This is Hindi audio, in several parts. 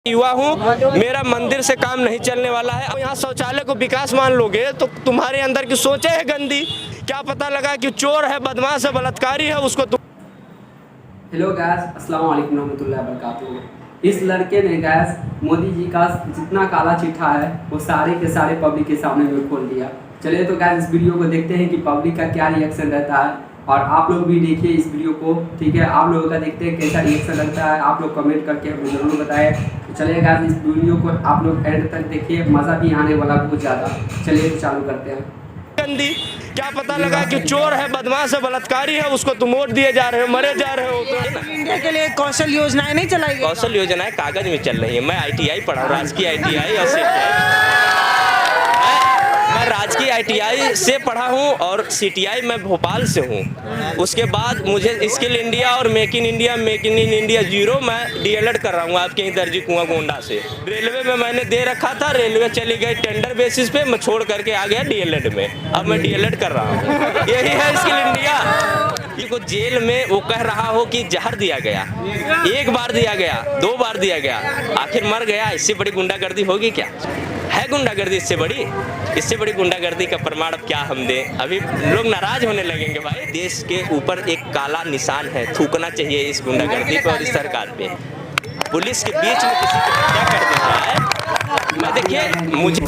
युवा हूँ, मेरा मंदिर से काम नहीं चलने वाला है। यहाँ शौचालय को विकास मान लोगे तो तुम्हारे अंदर की सोचे है गंदी। क्या पता लगा कि चोर है, बदमाश है, बलात्कारी है, उसको हेलो गैस, अस्सलाम वालेकुम रहमतुल्लाहि व बरकातुहू। इस लड़के ने गैस मोदी जी का जितना काला चिट्ठा है वो सारे के सारे पब्लिक के सामने में खोल दिया। चलिए तो गैस इस वीडियो को देखते हैं कि पब्लिक का क्या रिएक्शन रहता है, और आप लोग भी देखिए इस वीडियो को, ठीक है। आप लोगों का देखते हैं कैसा रिएक्शन लगता है, आप लोग कमेंट करके हमें ज़रूर बताएं। तो चलिए गैस इस वीडियो को आप लोग एंड तक देखिए, मज़ा भी आने वाला बहुत ज़्यादा। चलिए तो चालू करते हैं। गंदी। क्या पता लगा कि चोर है, बदमाश है, बलात्कारी है, उसको तुम वोट दिए जा रहे हो, मरे जा रहे हो। तो इंडिया के लिए कौशल योजनाएं नहीं चलाई गई। कौशल योजनाएं कागज में चल रही है। मैं ITI पढ़ा हूँ, राजकीय ITI और मैं राजकीय ITI से पढ़ा हूँ और CTI मैं भोपाल से हूँ। उसके बाद मुझे स्किल इंडिया और मेक इन इंडिया 0 मैं DLED कर रहा हूँ आपके ही दर्जी कुआं गोंडा से। रेलवे में मैंने दे रखा था, रेलवे चली गई टेंडर बेसिस पे, मैं छोड़ करके आ गया DLED में। अब मैं DLED कर रहा हूँ। यही है स्किल इंडिया। को जेल में वो कह रहा हो कि जहर दिया गया, 1 बार दिया गया, 2 बार दिया गया, आखिर मर गया। इससे बड़ी गुंडागर्दी होगी क्या? है गुंडागर्दी इससे बड़ी गुंडागर्दी का प्रमाण अब क्या हम दें? अभी लोग नाराज होने लगेंगे भाई। देश के ऊपर एक काला निशान है, थूकना चाहिए इस गुंडागर्दी पे और इस सरकार पे। पुलिस के बीच में किसी की हत्या कर देता है। मैं देखिए, मुझे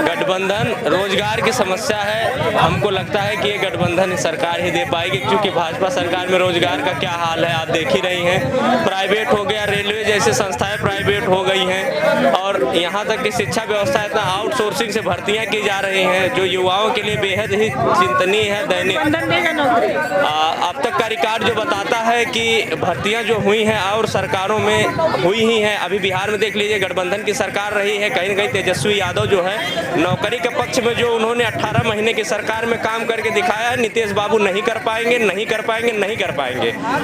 गठबंधन रोजगार की समस्या है। हमको लगता है कि ये गठबंधन सरकार ही दे पाएगी, क्योंकि भाजपा सरकार में रोजगार का क्या हाल है आप देख ही रही हैं। प्राइवेट हो गया, रेलवे जैसे संस्थाएं प्राइवेट हो गई हैं, और यहाँ तक कि शिक्षा व्यवस्था इतना आउटसोर्सिंग से भर्तियां की जा रही हैं जो युवाओं के लिए बेहद ही चिंतनीय है, दैनिक। अब तक का रिकॉर्ड जो बताता है कि भर्तियां जो हुई हैं और सरकारों में हुई ही हैं। अभी बिहार में देख लीजिए, गठबंधन की सरकार रही है, कहीं तेजस्वी यादव जो है नौकरी के पक्ष में जो उन्होंने 18 महीने की सरकार में काम करके दिखाया है, नीतीश बाबू नहीं कर पाएंगे।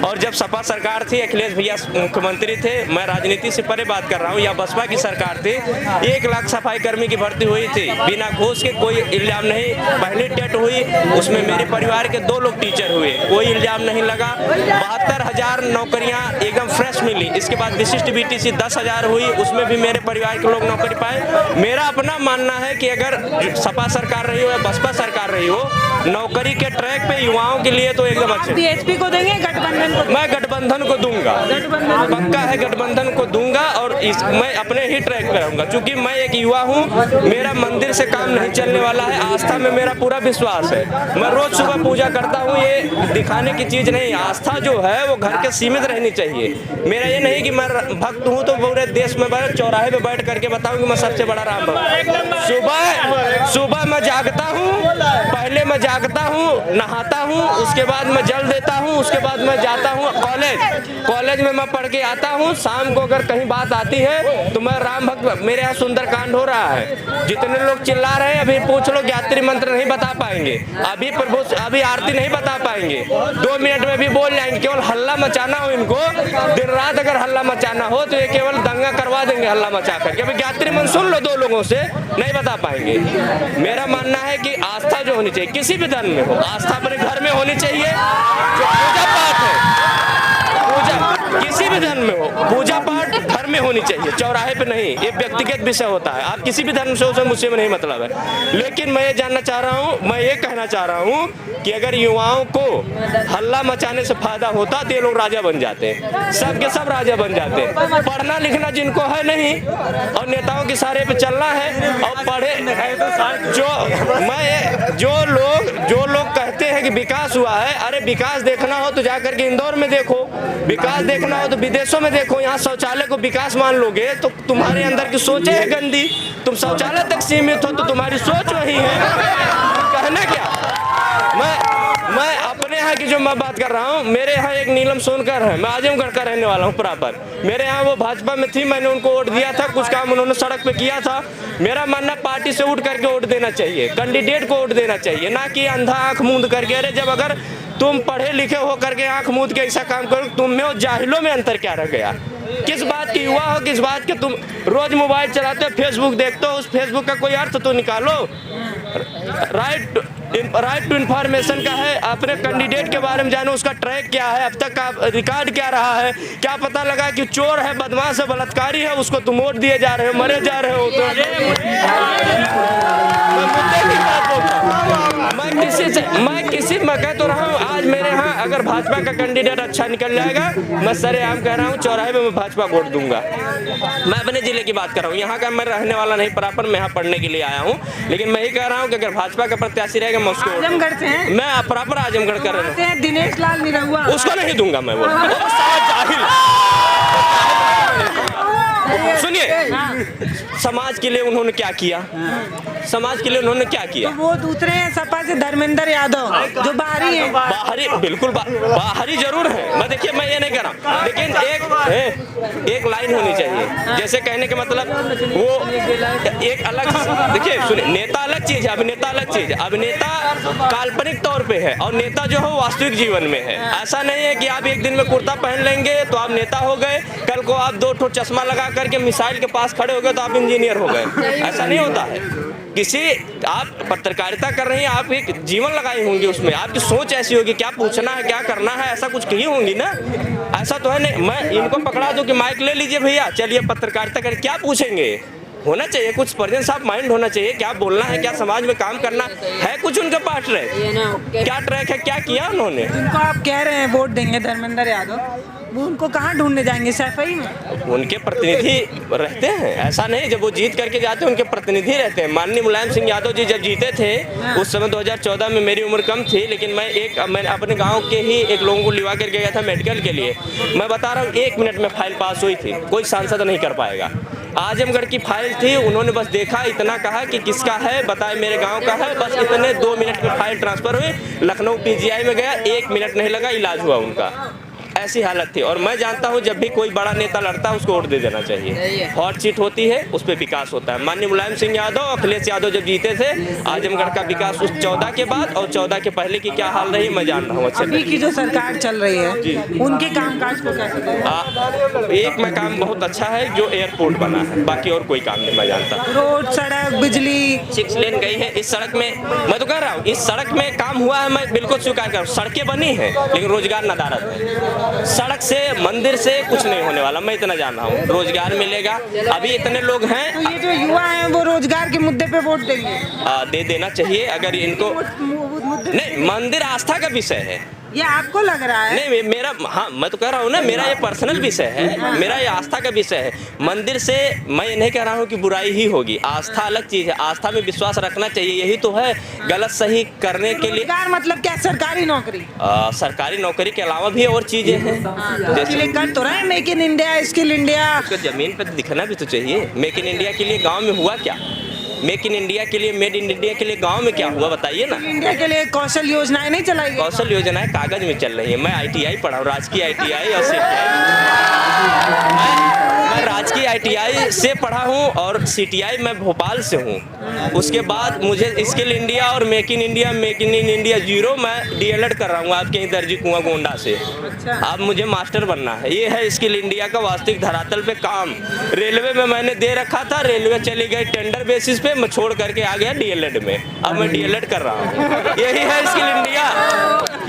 और जब सपा सरकार थी, अखिलेश भैया मुख्यमंत्री थे, मैं राजनीति से परे बात कर रहा हूँ, या बसपा की सरकार थी, 1 लाख सफाई कर्मी की भर्ती हुई थी बिना घूस के, कोई इल्जाम नहीं। पहली टेट हुई, उसमें मेरे परिवार के 2 लोग टीचर हुए, कोई इल्जाम नहीं लगा। 72,000 नौकरियां एकदम फ्रेश मिली। इसके बाद विशिष्ट BTC 10,000 हुई, उसमें भी मेरे परिवार के लोग नौकरी पाए। मेरा अपना मानना है कि अगर सपा सरकार रही हो या बसपा सरकार रही हो, नौकरी के ट्रैक पे युवाओं के लिए तो एकदम अच्छा। BHP को देंगे, गठबंधन को? मैं गठबंधन को दूंगा, पक्का है, गठबंधन को दूंगा। और मैं अपने ही ट्रैक पे रहूंगा, क्योंकि मैं एक युवा हूँ, मेरा मंदिर से काम नहीं चलने वाला है। आस्था में मेरा पूरा विश्वास है। मैं रोज सुबह पूजा करता हूँ, ये दिखाने की चीज नहीं। आस्था जो है वो घर के सीमित रहनी चाहिए। मेरा ये नहीं कि मैं भक्त हूँ तो पूरे देश में चौराहे पे बैठ करके बताऊँ कि मैं सबसे बड़ा राम भक्त। सुबह मैं जागता हूँ, पहले मैं जागता हूँ, नहाता हूँ, उसके बाद मैं जल देता हूँ, उसके बाद मैं जाता हूँ कॉलेज में मैं पढ़ के आता हूँ। शाम को अगर कहीं बात आती है तो मैं राम भक्त। मेरे यहाँ सुंदरकांड हो रहा है, जितने लोग चिल्ला रहे हैं, अभी पूछ लो, गायत्री मंत्र नहीं बता पाएंगे, अभी आरती नहीं बता पाएंगे, 2 मिनट में भी बोल जाएंगे। केवल हल्ला मचाना हो इनको, दिन रात अगर हल्ला मचाना हो तो ये केवल दंगा करवा देंगे हल्ला मचा करके। अभी गायत्री मंत्र सुन लो 2 लोगों से, नहीं बता पाएंगे। मेरा मानना है कि आस्था जो होनी चाहिए, किसी भी धर्म में हो, आस्था अपने घर में होनी चाहिए। जो पूजा पाठ है, किसी भी धर्म में हो, पूजा पाठ घर में होनी चाहिए, चौराहे पे नहीं। ये व्यक्तिगत विषय होता है, आप किसी भी धर्म से हो, मुझसे में नहीं मतलब है। लेकिन मैं ये जानना चाह रहा हूँ, मैं ये कहना चाह रहा हूँ कि अगर युवाओं को हल्ला मचाने से फायदा होता तो ये लोग राजा बन जाते, सब के सब राजा बन जाते। पढ़ना लिखना जिनको है नहीं, और नेताओं के सहारे पे चलना है, और पढ़े जो लोग कहते हैं कि विकास हुआ है, अरे विकास देखना हो तो जाकर के इंदौर में देखो, विकास देखना हो तो विदेशों में देखो। यहाँ शौचालय को विकास मान लोगे तो तुम्हारे अंदर की सोचे है गंदी। तुम शौचालय तक सीमित हो तो तुम्हारी सोच वही है। कहना क्या, मैं अपने यहाँ की जो मैं बात कर रहा हूँ, मेरे यहाँ एक नीलम सोनकर है, मैं आजमगढ़ का रहने वाला हूँ प्रॉपर। मेरे यहाँ वो भाजपा में थी, मैंने उनको वोट दिया था, कुछ काम उन्होंने सड़क पे किया था। मेरा मानना पार्टी से उठ करके वोट देना चाहिए, कैंडिडेट को वोट देना चाहिए, ना कि अंधा आंख मूंद करके। अरे जब अगर तुम पढ़े लिखे हो करके आंख मूंद के ऐसा काम करो, तुम में और जाहिलों में अंतर क्या रह गया? किस बात की युवा हो, किस बात के तुम रोज मोबाइल चलाते हो, फेसबुक देखते हो, उस फेसबुक का कोई अर्थ तो निकालो। राइट टू इन्फॉर्मेशन का है। अपने कैंडिडेट के बारे में जानो, उसका ट्रैक क्या है, अब तक का रिकॉर्ड क्या रहा है, क्या पता लगा कि चोर है, बदमाश है, बलात्कारी है, उसको तुम वोट दिए जा रहे हो, मरे जा रहे हो। तो मैं कह तो रहा हूँ, आज मेरे यहाँ अगर भाजपा का कैंडिडेट अच्छा निकल जाएगा, मैं सरेआम कह रहा हूँ, चौराहे में मैं भाजपा वोट दूंगा। मैं अपने जिले की बात कर रहा हूँ, यहाँ का मैं रहने वाला नहीं, प्रॉपर मैं यहाँ पढ़ने के लिए आया हूँ, लेकिन मैं ही कह रहा हूँ कि अगर भाजपा का प्रत्याशी रहेगा मैं उसको आजमगढ़ से हैं? मैं प्रॉपर आजमगढ़ कर रहा हूँ। दिनेश लाल निरहुआ, उसको नहीं दूंगा मैं वोट। वो साला जाहिल। सुनिए, समाज के लिए उन्होंने क्या किया, समाज के लिए उन्होंने क्या किया। तो वो दूसरे हैं सपा से धर्मेंद्र यादव, जो बाहरी है। बाहरी बिल्कुल बाहरी जरूर है। मैं देखिए, मैं ये नहीं कह रहा हूँ, लेकिन एक लाइन होनी चाहिए। जैसे कहने के मतलब वो एक अलग, देखिए सुनिए, नेता अलग चीज है, अभिनेता अलग चीज है। अभिनेता काल्पनिक तौर पे है और नेता जो है वास्तविक जीवन में है। ऐसा नहीं है कि आप एक दिन में कुर्ता पहन लेंगे तो आप नेता हो गए, कल को आप 2 ठो चश्मा लगा करके मिसाइल के पास खड़े हो गए तो आप इंजीनियर हो गए। ऐसा नहीं होता है। किसी आप पत्रकारिता कर रही हैं, आप एक जीवन लगाई होंगी, उसमें आपकी सोच ऐसी होगी, क्या पूछना है, क्या करना है, ऐसा कुछ कही होंगी ना। ऐसा तो है नहीं मैं इनको पकड़ा दूं कि माइक ले लीजिए भैया, चलिए पत्रकारिता कर, क्या पूछेंगे। होना चाहिए कुछ प्रेजेंस ऑफ माइंड होना चाहिए, क्या बोलना है, क्या समाज में काम करना है, कुछ उनके पास ट्रैक, क्या ट्रैक है, क्या किया उन्होंने। जिनको आप कह रहे हैं वोट देंगे धर्मेंद्र यादव, वो उनको कहाँ ढूंढने जाएंगे, सफाई में? उनके प्रतिनिधि रहते हैं, ऐसा नहीं, जब वो जीत करके जाते हैं उनके प्रतिनिधि रहते हैं। माननीय मुलायम सिंह यादव जी जब जीते थे उस समय 2014 में मेरी उम्र कम थी, लेकिन मैं अपने गांव के ही एक लोगों को लिवा करके गया था मेडिकल के लिए। मैं बता रहा हूँ 1 मिनट में फाइल पास हुई थी, कोई सांसद नहीं कर पाएगा। आजमगढ़ की फाइल थी, उन्होंने बस देखा, इतना कहा कि किसका है बताए, मेरे गांव का है, बस इतने 2 मिनट में फाइल ट्रांसफर हुई। लखनऊ PGI में गया, 1 मिनट नहीं लगा, इलाज हुआ उनका। ऐसी हालत थी। और मैं जानता हूं जब भी कोई बड़ा नेता लड़ता है उसको वोट दे देना चाहिए। हॉट सीट होती है, उस पर विकास होता है। माननीय मुलायम सिंह यादव, अखिलेश यादव जब जीते थे, आजमगढ़ का विकास उस 14 के बाद और 14 के पहले की क्या हाल रही मैं जान रहा हूँ अच्छे। अभी की जो सरकार चल रही है उनके कामकाज को कैसे? एक में काम बहुत अच्छा है, जो एयरपोर्ट बना है, बाकी और कोई काम नहीं मैं जानता। रोड, सड़क, बिजली 6 लेन गई है। इस सड़क में मैं तो कह रहा हूँ, इस सड़क में काम हुआ है, मैं बिल्कुल स्वीकार कर रहा हूँ। सड़कें बनी है लेकिन रोजगार नदारद है। सड़क से, मंदिर से कुछ नहीं होने वाला, मैं इतना जान रहा हूँ। रोजगार मिलेगा, अभी इतने लोग हैं। तो ये जो युवा हैं वो रोजगार के मुद्दे पे वोट देंगे? दे देना चाहिए अगर इनको। नहीं, मंदिर आस्था का विषय है, ये आपको लग रहा है? नहीं मेरा, हाँ मैं तो कह रहा हूँ ना, मेरा ये पर्सनल विषय है, मेरा ये आस्था का विषय है। मंदिर से मैं ये नहीं कह रहा हूँ कि बुराई ही होगी, आस्था अलग चीज है, आस्था में विश्वास रखना चाहिए, यही तो है गलत सही करने के लिए। मतलब क्या, सरकारी नौकरी? सरकारी नौकरी के अलावा भी और चीजें हैं। जैसे कर तो रहे make in India, skill India, जमीन पर दिखना भी तो चाहिए। मेक इन इंडिया के लिए गाँव में हुआ क्या? मेक इन इंडिया के लिए, मेड इन इंडिया के लिए गांव में क्या हुआ बताइए ना। इंडिया के लिए कौशल योजनाएं नहीं चलाई गई? कौशल योजनाएं कागज में चल रही है। मैं ITI पढ़ा हूँ, राजकीय ITI और CTI। मैं राजकीय ITI से पढ़ा हूँ और CTI मैं भोपाल से हूँ। उसके बाद मुझे स्किल इंडिया और मेक इन इंडिया 0 मैं DLED कर रहा हूँ आपके ही दर्जी कुआं गोंडा से। अब मुझे मास्टर बनना है। ये है स्किल इंडिया का वास्तविक धरातल पे काम। रेलवे में मैंने दे रखा था, रेलवे चली गई टेंडर बेसिस पे, मैं छोड़ करके आ गया DLED में। अब मैं DLED कर रहा हूँ। यही है स्किल इंडिया,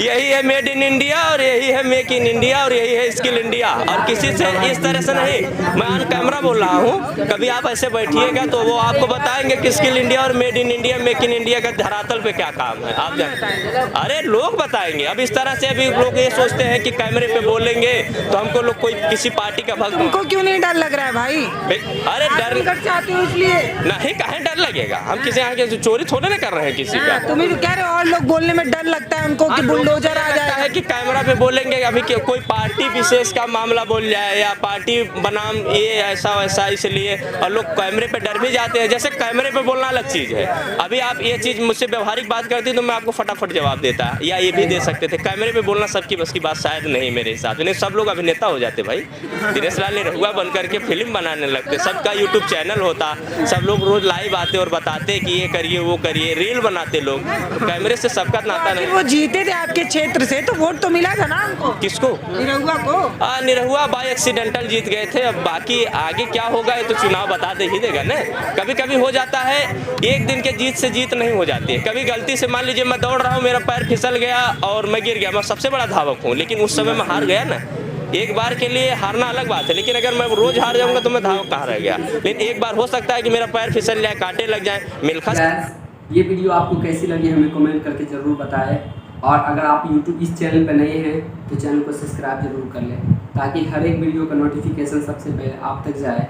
यही है मेड इन इंडिया और यही है मेक इन इंडिया और यही है स्किल इंडिया। और किसी से इस तरह से नहीं, मैं ऑन कैमरा बोल रहा हूँ। कभी आप ऐसे बैठिएगा तो वो आपको बताएंगे कि स्किल इंडिया और made in India, make in India का धरातल पे क्या काम है। आप अरे लोग बताएंगे। अब इस तरह से अभी लोग ये सोचते हैं कि कैमरे पे बोलेंगे तो हमको लोग कोई किसी पार्टी का भक्त। उनको क्यों नहीं डर लग रहा है भाई? अरे डर चाहते हो इसलिए नहीं, कहीं डर लगेगा? हम किसी यहाँ के चोरी थोड़े ना कर रहे हैं किसी का। तुम्हें तो कह रहे हो और लोग बोलने में डर लगता है उनको कि बुलडोजर आ जाए है कि कैमरा पे बोलेंगे। अभी कोई पार्टी विशेष का मामला बोल जाए या पार्टी बनाम ये ऐसा वैसा, इसलिए और लोग कैमरे पे डर भी जाते हैं। जैसे कैमरे पे बोलना अलग चीज है। अभी आप ये चीज मुझसे व्यवहारिक बात करती तो मैं आपको फटाफट जवाब देता, या ये भी दे सकते थे। कैमरे पे बोलना सबकी बस की बात शायद नहीं मेरे हिसाब से। नहीं, सब लोग अभिनेता हो जाते भाई। दिनेश लाल निरहुआ बन करके फिल्म बनाने लगते, सबका यूट्यूब चैनल होता, सब लोग रोज लाइव आते और बताते कि ये करिए वो करिए, रील बनाते लोग। कैमरे से सबका नाता नहीं। वो जीते थे आपके क्षेत्र से तो वोट तो मिला था ना उनको? किसको? निरहुआ को। निरहुआ बाय एक्सीडेंटल जीत गए थे। अब बाकी बाकी आगे क्या होगा ये तो चुनाव बता दे ही देगा ना। कभी कभी हो जाता है, एक दिन के जीत से जीत नहीं हो जाती है। कभी गलती से मान लीजिए मैं दौड़ रहा हूँ, मेरा पैर फिसल गया और मैं गिर गया, मैं सबसे बड़ा धावक हूँ, लेकिन उस समय मैं हार गया ना। एक बार के लिए हारना अलग बात है, लेकिन अगर मैं रोज हार जाऊंगा तो मैं धावक कहाँ रह गया। लेकिन एक बार हो सकता है कि मेरा पैर फिसल जाए, कांटे लग जाए, मिल्खा। ये वीडियो आपको कैसी लगी हमें कमेंट करके ज़रूर बताएं, और अगर आप YouTube इस चैनल पर नए हैं तो चैनल को सब्सक्राइब जरूर कर लें, ताकि हर एक वीडियो का नोटिफिकेशन सबसे पहले आप तक जाए।